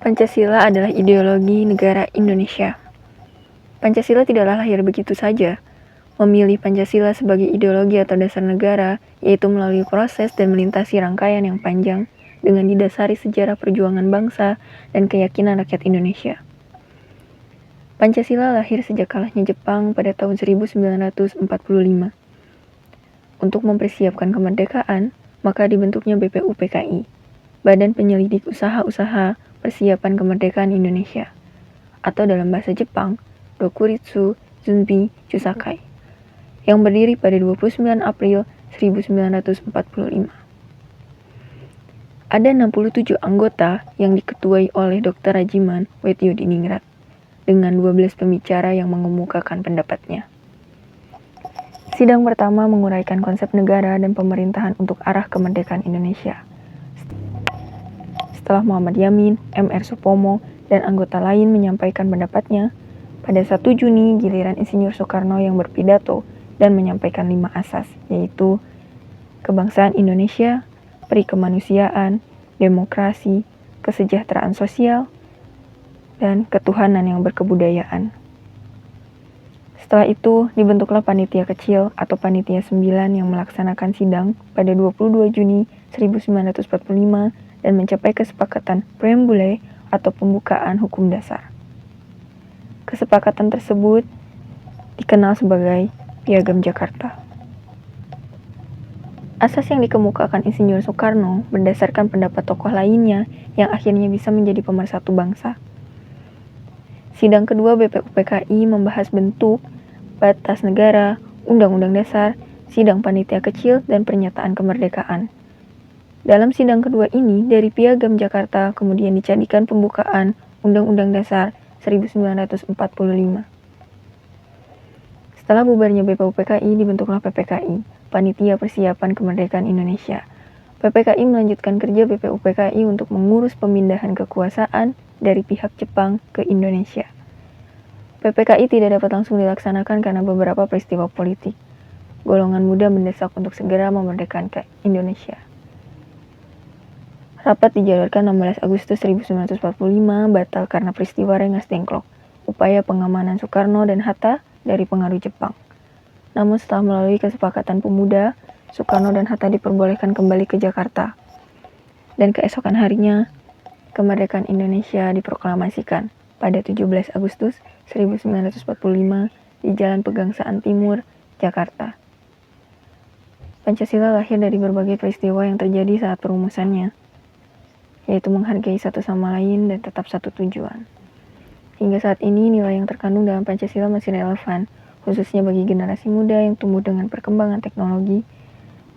Pancasila adalah ideologi negara Indonesia. Pancasila tidaklah lahir begitu saja. Memilih Pancasila sebagai ideologi atau dasar negara, yaitu melalui proses dan melintasi rangkaian yang panjang dengan didasari sejarah perjuangan bangsa dan keyakinan rakyat Indonesia. Pancasila lahir sejak kalahnya Jepang pada tahun 1945. Untuk mempersiapkan kemerdekaan, maka dibentuknya BPUPKI, Badan Penyelidik Usaha-Usaha Persiapan Kemerdekaan Indonesia, atau dalam bahasa Jepang, Dokuritsu Zunbi Chusakai, yang berdiri pada 29 April 1945. Ada 67 anggota yang diketuai oleh Dr. Rajiman Wetjodiningrat, dengan 12 pembicara yang mengemukakan pendapatnya. Sidang pertama menguraikan konsep negara dan pemerintahan untuk arah kemerdekaan Indonesia. Setelah Muhammad Yamin, M.R. Supomo, dan anggota lain menyampaikan pendapatnya, pada 1 Juni giliran Insinyur Soekarno yang berpidato dan menyampaikan 5 asas, yaitu kebangsaan Indonesia, perikemanusiaan, demokrasi, kesejahteraan sosial, dan ketuhanan yang berkebudayaan. Setelah itu, dibentuklah panitia kecil atau panitia 9 yang melaksanakan sidang pada 22 Juni 1945 dan mencapai kesepakatan preambule atau pembukaan hukum dasar. Kesepakatan tersebut dikenal sebagai Piagam Jakarta. Asas yang dikemukakan Insinyur Soekarno berdasarkan pendapat tokoh lainnya yang akhirnya bisa menjadi pemersatu bangsa. Sidang kedua BPUPKI membahas bentuk, batas negara, undang-undang dasar, sidang panitia kecil, dan pernyataan kemerdekaan. Dalam sidang kedua ini, dari Piagam Jakarta kemudian dijadikan pembukaan Undang-Undang Dasar 1945. Setelah bubarnya BPUPKI, dibentuklah PPKI, Panitia Persiapan Kemerdekaan Indonesia. PPKI melanjutkan kerja BPUPKI untuk mengurus pemindahan kekuasaan dari pihak Jepang ke Indonesia. PPKI tidak dapat langsung dilaksanakan karena beberapa peristiwa politik. Golongan muda mendesak untuk segera memerdekakan Indonesia. Rapat dijadwalkan 16 Agustus 1945 batal karena peristiwa Rengas Dengklok, upaya pengamanan Soekarno dan Hatta dari pengaruh Jepang. Namun setelah melalui kesepakatan pemuda, Soekarno dan Hatta diperbolehkan kembali ke Jakarta. Dan keesokan harinya, kemerdekaan Indonesia diproklamasikan pada 17 Agustus 1945 di Jalan Pegangsaan Timur, Jakarta. Pancasila lahir dari berbagai peristiwa yang terjadi saat perumusannya, yaitu menghargai satu sama lain dan tetap satu tujuan. Hingga saat ini, nilai yang terkandung dalam Pancasila masih relevan, khususnya bagi generasi muda yang tumbuh dengan perkembangan teknologi.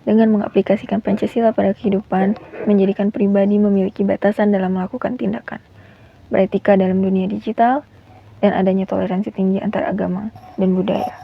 Dengan mengaplikasikan Pancasila pada kehidupan, menjadikan pribadi memiliki batasan dalam melakukan tindakan, beretika dalam dunia digital, dan adanya toleransi tinggi antar agama dan budaya.